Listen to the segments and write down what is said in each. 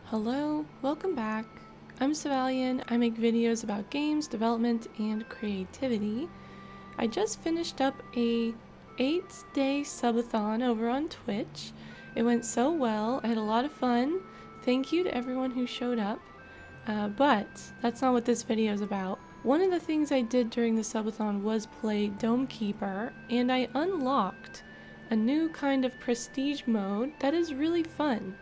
Hello, welcome back. I'm Savalian. I make videos about games, development, and creativity. I just finished up a 8-day subathon over on Twitch. It went so well. I had a lot of fun. Thank you to everyone who showed up. But that's not what this video is about. One of the things I did during the subathon was play Dome Keeper, and I unlocked a new kind of prestige mode that is really fun.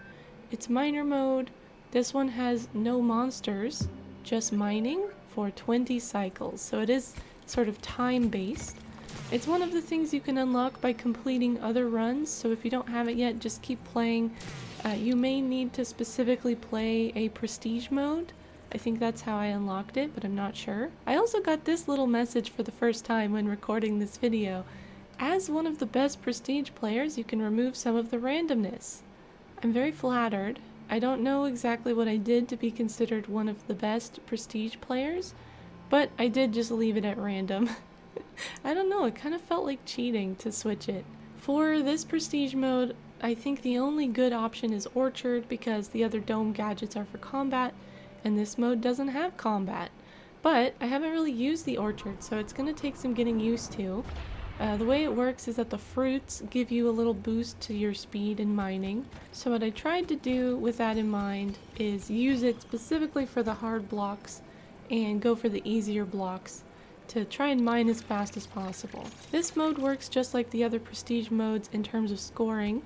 It's miner mode. This one has no monsters, just mining for 20 cycles, so it is sort of time-based. It's one of the things you can unlock by completing other runs, so if you don't have it yet, just keep playing. You may need to specifically play a prestige mode. I think that's how I unlocked it, but I'm not sure. I also got this little message for the first time when recording this video. As one of the best prestige players, you can remove some of the randomness. I'm very flattered. I don't know exactly what I did to be considered one of the best prestige players, but I did just leave it at random. I don't know, it kind of felt like cheating to switch it. For this prestige mode, I think the only good option is Orchard because the other dome gadgets are for combat, and this mode doesn't have combat. But I haven't really used the Orchard, so it's going to take some getting used to. The way it works is that the fruits give you a little boost to your speed in mining. So what I tried to do with that in mind is use it specifically for the hard blocks and go for the easier blocks to try and mine as fast as possible. This mode works just like the other prestige modes in terms of scoring.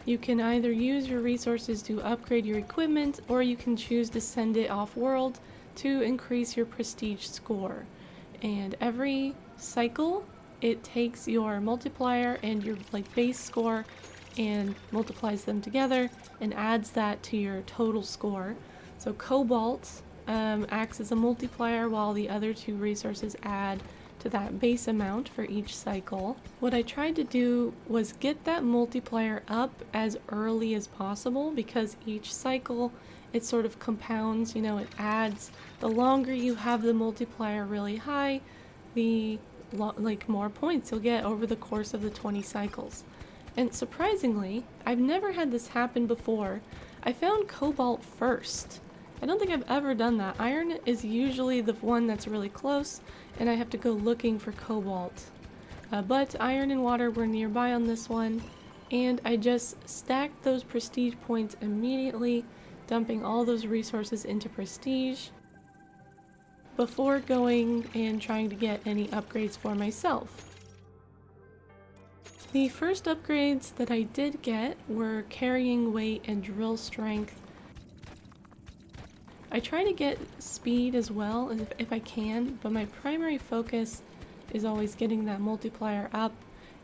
You can either use your resources to upgrade your equipment, or you can choose to send it off-world to increase your prestige score. And every cycle, it takes your multiplier and your base score and multiplies them together and adds that to your total score. So Cobalt acts as a multiplier while the other two resources add to that base amount for each cycle. What I tried to do was get that multiplier up as early as possible because each cycle it sort of compounds, it adds. The longer you have the multiplier really high, the more points you'll get over the course of the 20 cycles. And surprisingly, I've never had this happen before. I found Cobalt first. I don't think I've ever done that. Iron is usually the one that's really close, and I have to go looking for Cobalt. But Iron and Water were nearby on this one, and I just stacked those prestige points immediately, dumping all those resources into prestige before going and trying to get any upgrades for myself. The first upgrades that I did get were carrying weight and drill strength. I try to get speed as well if I can, but my primary focus is always getting that multiplier up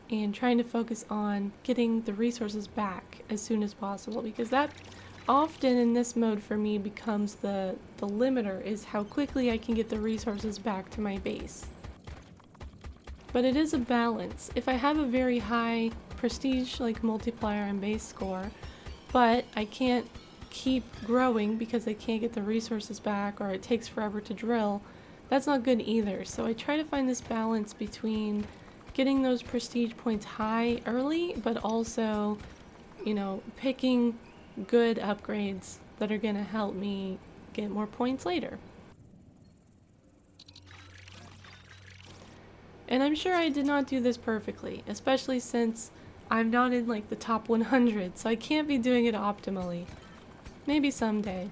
and trying to focus on getting the resources back as soon as possible, because that often in this mode for me becomes the limiter, is how quickly I can get the resources back to my base. But it is a balance. If I have a very high prestige multiplier and base score, but I can't keep growing because I can't get the resources back or it takes forever to drill, that's not good either. So I try to find this balance between getting those prestige points high early, but also, picking good upgrades that are going to help me get more points later. And I'm sure I did not do this perfectly, especially since I'm not in the top 100, so I can't be doing it optimally. Maybe someday.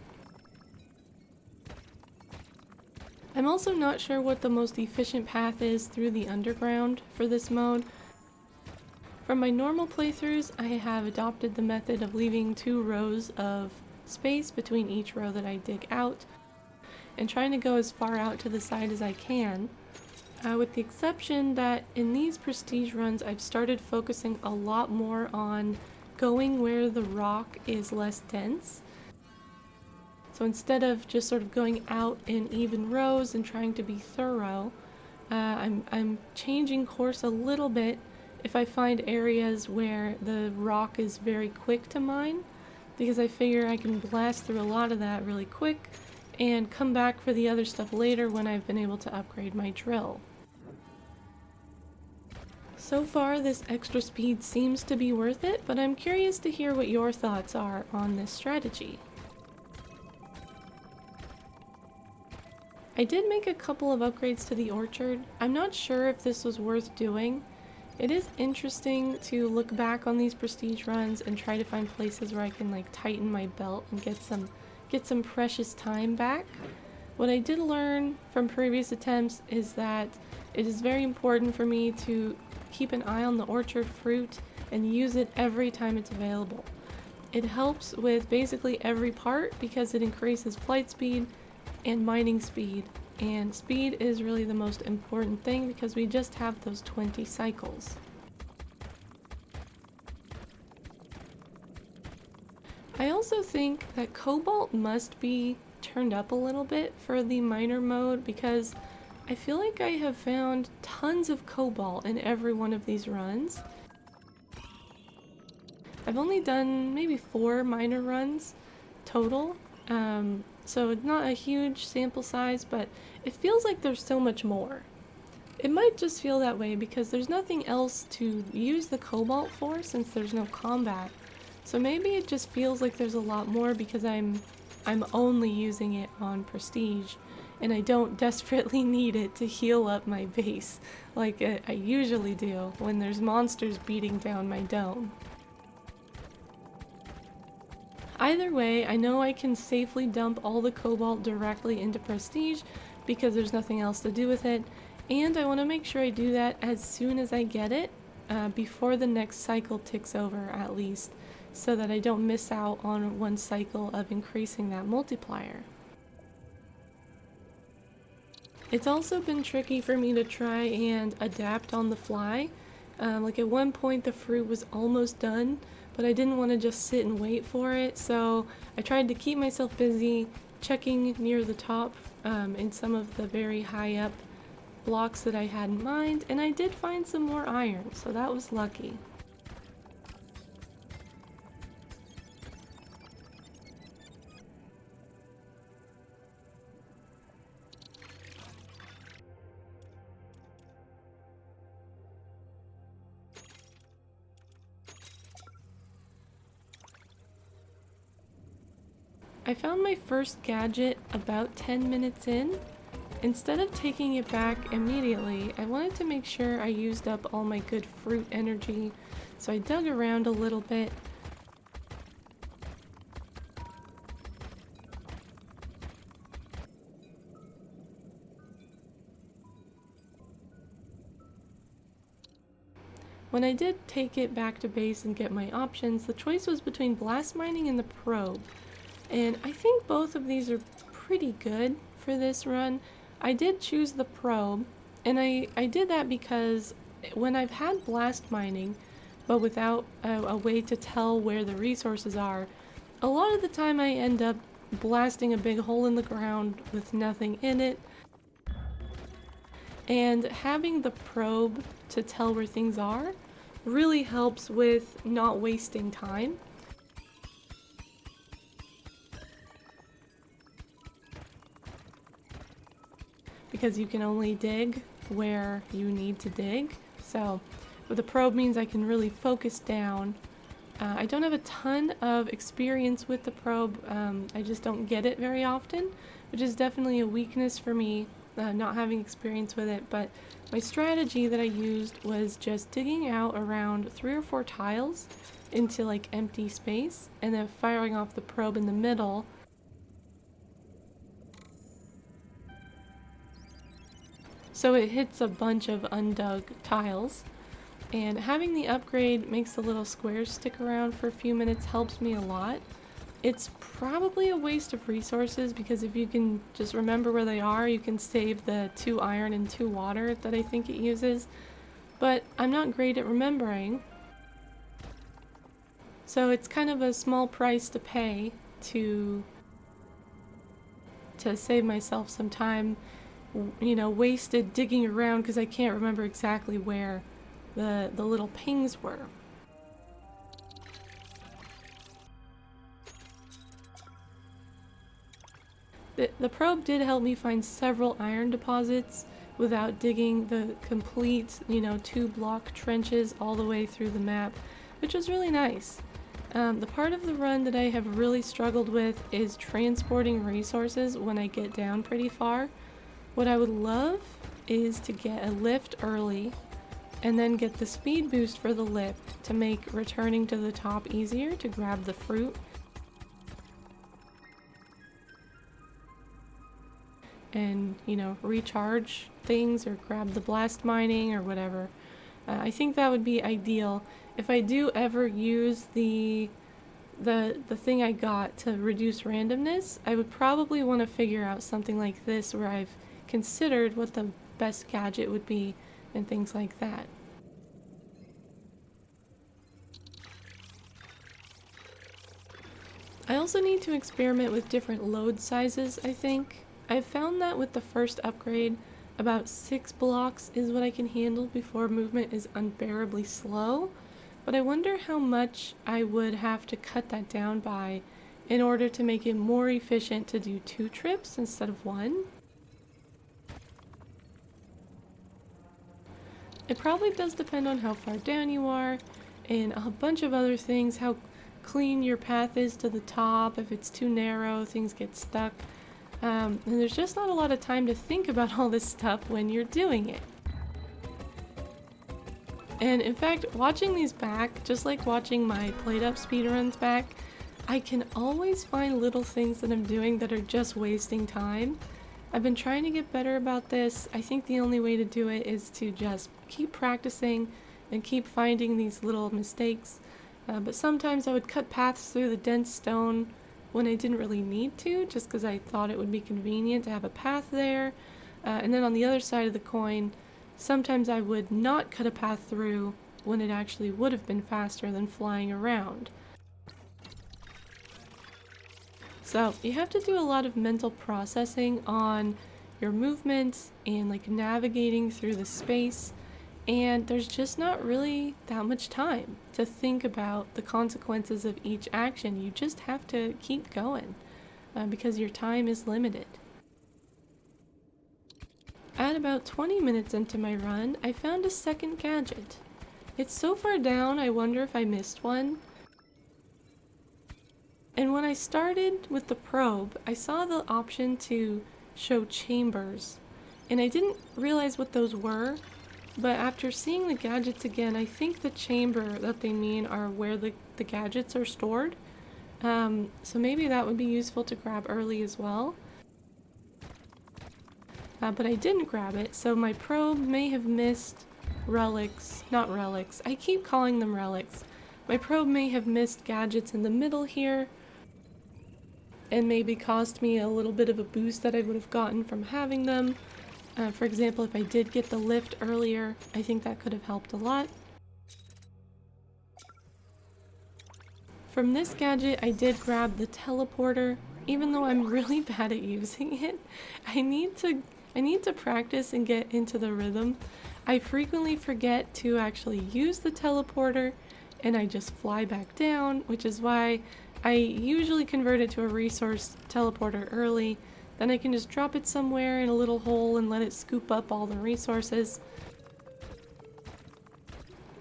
I'm also not sure what the most efficient path is through the underground for this mode. From my normal playthroughs, I have adopted the method of leaving 2 rows of space between each row that I dig out, and trying to go as far out to the side as I can, with the exception that in these prestige runs I've started focusing a lot more on going where the rock is less dense. So instead of just sort of going out in even rows and trying to be thorough, I'm changing course a little bit if I find areas where the rock is very quick to mine, because I figure I can blast through a lot of that really quick and come back for the other stuff later when I've been able to upgrade my drill. So far, this extra speed seems to be worth it, but I'm curious to hear what your thoughts are on this strategy. I did make a couple of upgrades to the orchard. I'm not sure if this was worth doing. It is interesting to look back on these prestige runs and try to find places where I can like tighten my belt and get some precious time back. What I did learn from previous attempts is that it is very important for me to keep an eye on the orchard fruit and use it every time it's available. It helps with basically every part because it increases flight speed and mining speed, and speed is really the most important thing because we just have those 20 cycles. I also think that cobalt must be turned up a little bit for the miner mode because I feel like I have found tons of cobalt in every one of these runs. I've only done maybe 4 miner runs total, so it's not a huge sample size, but it feels like there's so much more. It might just feel that way because there's nothing else to use the cobalt for since there's no combat. So maybe it just feels like there's a lot more because I'm only using it on prestige and I don't desperately need it to heal up my base like I usually do when there's monsters beating down my dome. Either way, I know I can safely dump all the cobalt directly into prestige because there's nothing else to do with it, and I want to make sure I do that as soon as I get it, before the next cycle ticks over at least, so that I don't miss out on one cycle of increasing that multiplier. It's also been tricky for me to try and adapt on the fly. Like at one point the fruit was almost done, but I didn't want to just sit and wait for it, so I tried to keep myself busy checking near the top in some of the very high up blocks that I had in mind, and I did find some more iron, so that was lucky. I found my first gadget about 10 minutes in. Instead of taking it back immediately, I wanted to make sure I used up all my good fruit energy, so I dug around a little bit. When I did take it back to base and get my options, the choice was between blast mining and the probe. And I think both of these are pretty good for this run. I did choose the probe, and I did that because when I've had blast mining, but without a way to tell where the resources are, a lot of the time I end up blasting a big hole in the ground with nothing in it. And having the probe to tell where things are really helps with not wasting time. Because you can only dig where you need to dig. So with the probe means I can really focus down. I don't have a ton of experience with the probe. I just don't get it very often, which is definitely a weakness for me, not having experience with it. But my strategy that I used was just digging out around 3 or 4 tiles into like empty space and then firing off the probe in the middle. So it hits a bunch of undug tiles, and having the upgrade makes the little squares stick around for a few minutes helps me a lot. It's probably a waste of resources because if you can just remember where they are, you can save the 2 iron and 2 water that I think it uses, but I'm not great at remembering. So it's kind of a small price to pay to save myself some time, you know, wasted digging around because I can't remember exactly where the little pings were. The probe did help me find several iron deposits without digging the complete, you know, 2-block trenches all the way through the map, which was really nice. The part of the run that I have really struggled with is transporting resources when I get down pretty far. What I would love is to get a lift early and then get the speed boost for the lift to make returning to the top easier to grab the fruit. And, you know, recharge things or grab the blast mining or whatever. I think that would be ideal. If I do ever use the thing I got to reduce randomness, I would probably want to figure out something like this where I've considered what the best gadget would be and things like that. I also need to experiment with different load sizes, I think. I've found that with the first upgrade, about 6 blocks is what I can handle before movement is unbearably slow, but I wonder how much I would have to cut that down by in order to make it more efficient to do 2 trips instead of 1. It probably does depend on how far down you are and a bunch of other things, how clean your path is to the top. If it's too narrow, things get stuck. And there's just not a lot of time to think about all this stuff when you're doing it. And in fact, watching these back, just like watching my played-up speedruns back, I can always find little things that I'm doing that are just wasting time. I've been trying to get better about this. I think the only way to do it is to just keep practicing and keep finding these little mistakes. But sometimes I would cut paths through the dense stone when I didn't really need to, just because I thought it would be convenient to have a path there. And then on the other side of the coin, sometimes I would not cut a path through when it actually would have been faster than flying around. So you have to do a lot of mental processing on your movements and like navigating through the space, and there's just not really that much time to think about the consequences of each action. You just have to keep going because your time is limited. At about 20 minutes into my run, I found a second gadget. It's so far down, I wonder if I missed one. And when I started with the probe, I saw the option to show chambers, and I didn't realize what those were, but after seeing the gadgets again, I think the chamber that they mean are where the gadgets are stored. So maybe that would be useful to grab early as well. But I didn't grab it, so my probe may have missed relics. Not relics, I keep calling them relics. My probe may have missed gadgets in the middle here, and maybe cost me a little bit of a boost that I would have gotten from having them. For example, if I did get the lift earlier, I think that could have helped a lot. From this gadget, I did grab the teleporter, even though I'm really bad at using it. I need to practice and get into the rhythm. I frequently forget to actually use the teleporter, and I just fly back down, which is why I usually convert it to a resource teleporter early. Then I can just drop it somewhere in a little hole and let it scoop up all the resources.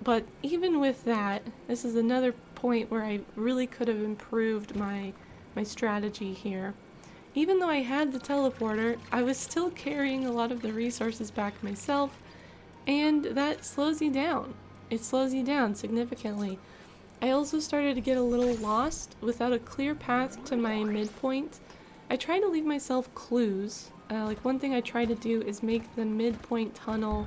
But even with that, this is another point where I really could have improved my strategy here. Even though I had the teleporter, I was still carrying a lot of the resources back myself, and that slows you down. It slows you down significantly. I also started to get a little lost without a clear path to my midpoint. I try to leave myself clues. Like one thing I try to do is make the midpoint tunnel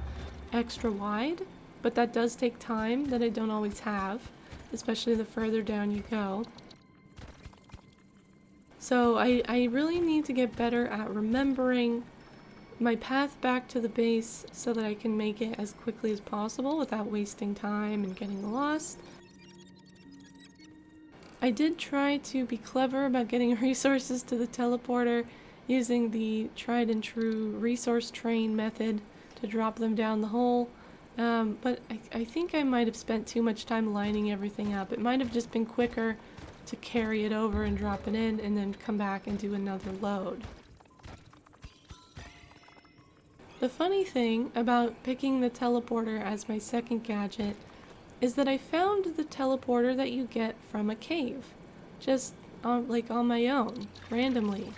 extra wide, but that does take time that I don't always have, especially the further down you go. So I really need to get better at remembering my path back to the base so that I can make it as quickly as possible without wasting time and getting lost. I did try to be clever about getting resources to the teleporter using the tried and true resource train method to drop them down the hole, but I think I might have spent too much time lining everything up. It might have just been quicker to carry it over and drop it in and then come back and do another load. The funny thing about picking the teleporter as my second gadget is that I found the teleporter that you get from a cave, just on my own, randomly.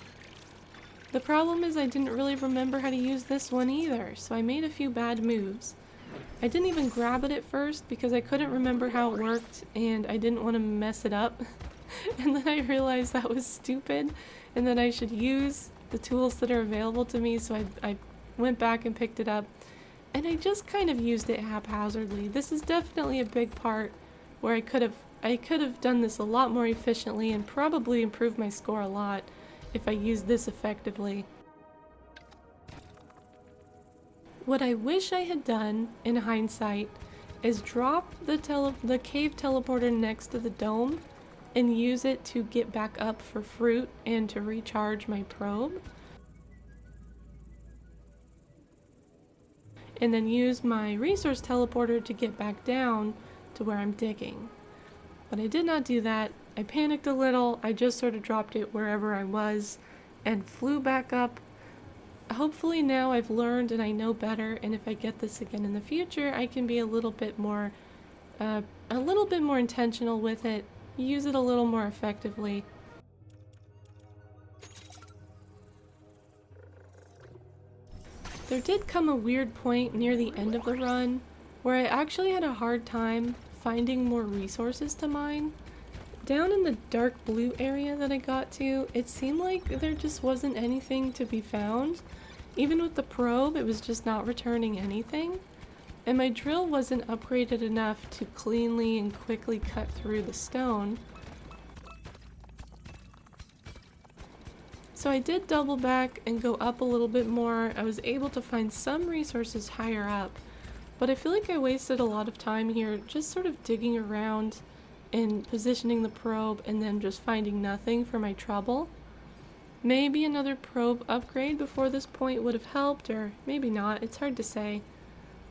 The problem is I didn't really remember how to use this one either, so I made a few bad moves. I didn't even grab it at first because I couldn't remember how it worked and I didn't want to mess it up. And then I realized that was stupid and that I should use the tools that are available to me, so I went back and picked it up. And I just kind of used it haphazardly. This is definitely a big part where I could have done this a lot more efficiently and probably improved my score a lot if I used this effectively. What I wish I had done, in hindsight, is drop the cave teleporter next to the dome and use it to get back up for fruit and to recharge my probe. And then use my resource teleporter to get back down to where I'm digging. But I did not do that. I panicked a little. I just sort of dropped it wherever I was and flew back up. Hopefully now I've learned and I know better, and if I get this again in the future, I can be a little bit more intentional with it, use it a little more effectively. There did come a weird point near the end of the run where I actually had a hard time finding more resources to mine. Down in the dark blue area that I got to, it seemed like there just wasn't anything to be found. Even with the probe, it was just not returning anything. And my drill wasn't upgraded enough to cleanly and quickly cut through the stone. So I did double back and go up a little bit more. I was able to find some resources higher up, but I feel like I wasted a lot of time here just sort of digging around and positioning the probe and then just finding nothing for my trouble. Maybe another probe upgrade before this point would have helped, or maybe not, it's hard to say.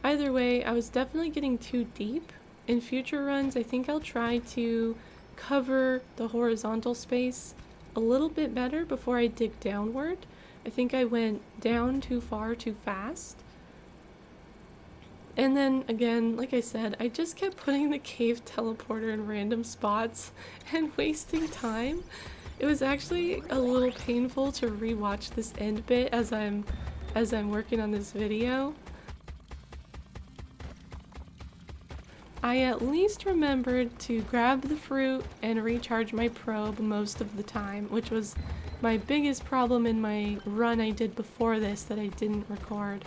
Either way, I was definitely getting too deep. In future runs, I think I'll try to cover the horizontal space a little bit better before I dig downward. I think I went down too far too fast. And then again, like I said, I just kept putting the cave teleporter in random spots and wasting time. It was actually a little painful to rewatch this end bit as I'm working on this video. I at least remembered to grab the fruit and recharge my probe most of the time, which was my biggest problem in my run I did before this that I didn't record.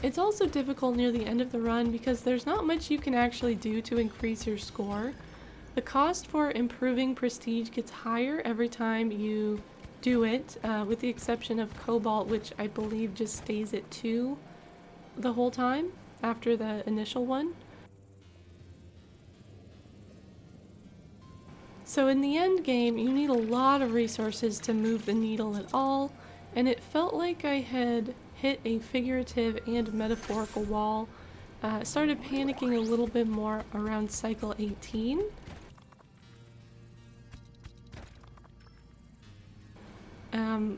It's also difficult near the end of the run because there's not much you can actually do to increase your score. The cost for improving prestige gets higher every time you do it, with the exception of Cobalt, which I believe just stays at 2 the whole time after the initial one. So in the end game, you need a lot of resources to move the needle at all, and it felt like I had hit a figurative and metaphorical wall. Started panicking a little bit more around cycle 18.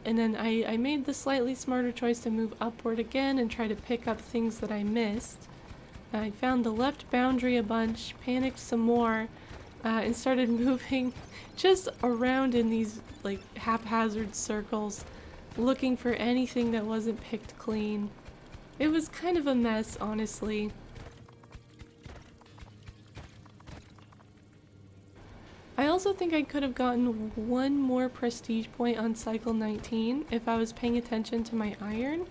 And then I made the slightly smarter choice to move upward again and try to pick up things that I missed. I found the left boundary a bunch, panicked some more, and started moving just around in these like haphazard circles, looking for anything that wasn't picked clean. It was kind of a mess, honestly. I also think I could have gotten one more prestige point on cycle 19 if I was paying attention to my iron,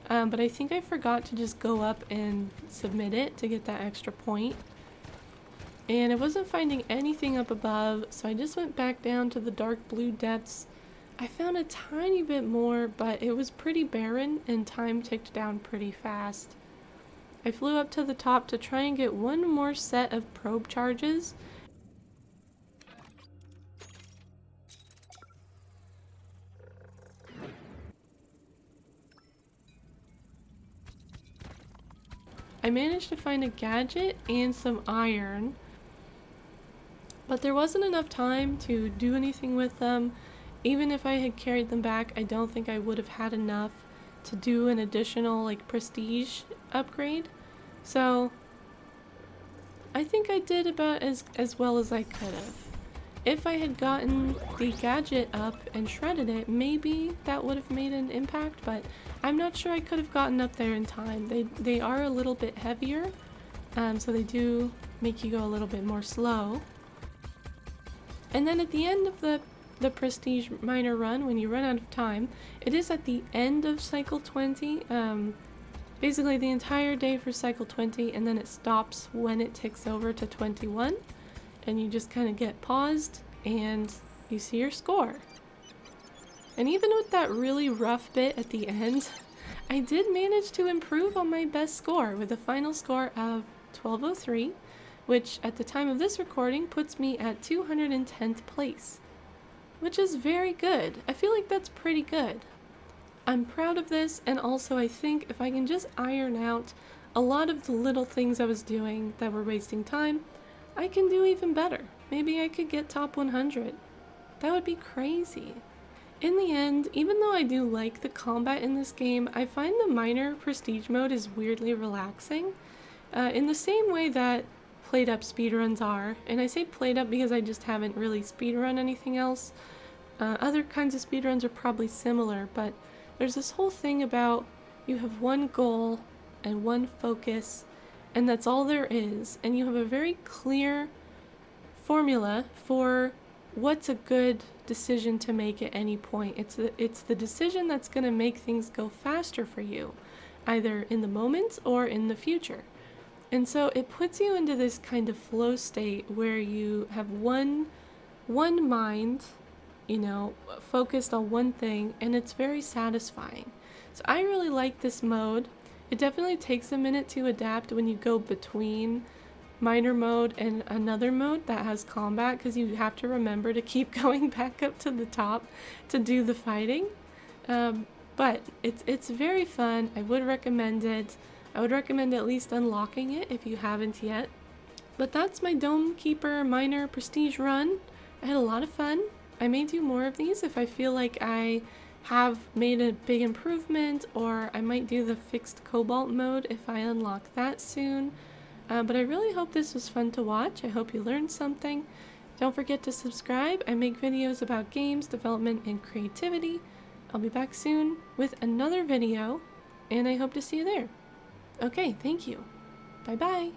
but I think I forgot to just go up and submit it to get that extra point. And I wasn't finding anything up above, so I just went back down to the dark blue depths. I found a tiny bit more, but it was pretty barren and time ticked down pretty fast. I flew up to the top to try and get one more set of probe charges. I managed to find a gadget and some iron, but there wasn't enough time to do anything with them. Even if I had carried them back, I don't think I would have had enough to do an additional like prestige upgrade. So I think I did about as well as I could have. if I had gotten the gadget up and shredded it, maybe that would have made an impact, but I'm not sure I could have gotten up there in time. They are a little bit heavier, so they do make you go a little bit more slow. And then at the end of the Prestige Miner run, when you run out of time, it is at the end of cycle 20, basically the entire day for cycle 20, and then it stops when it ticks over to 21, and you just kind of get paused and you see your score. And even with that really rough bit at the end, I did manage to improve on my best score with a final score of 1203, which at the time of this recording puts me at 210th place, which is very good. I feel like that's pretty good. I'm proud of this, and also I think if I can just iron out a lot of the little things I was doing that were wasting time, I can do even better. Maybe I could get top 100. That would be crazy. In the end, even though I do like the combat in this game, I find the Miner Prestige mode is weirdly relaxing, in the same way that played up speedruns are. And I say played up because I just haven't really speedrun anything else. Other kinds of speedruns are probably similar, but there's this whole thing about you have one goal and one focus, and that's all there is, and you have a very clear formula for what's a good decision to make at any point. It's the decision that's going to make things go faster for you, either in the moment or in the future. And so it puts you into this kind of flow state where you have one mind, you know, focused on one thing, and it's very satisfying. So I really like this mode. It definitely takes a minute to adapt when you go between Miner mode and another mode that has combat, because you have to remember to keep going back up to the top to do the fighting. But it's very fun. I would recommend it. I would recommend at least unlocking it if you haven't yet. But that's my Dome Keeper Miner Prestige run. I had a lot of fun. I may do more of these if I feel like I have made a big improvement, or I might do the fixed Cobalt mode if I unlock that soon. But I really hope this was fun to watch. I hope you learned something. Don't forget to subscribe. I make videos about games, development, and creativity. I'll be back soon with another video, and I hope to see you there. Okay, thank you. Bye-bye.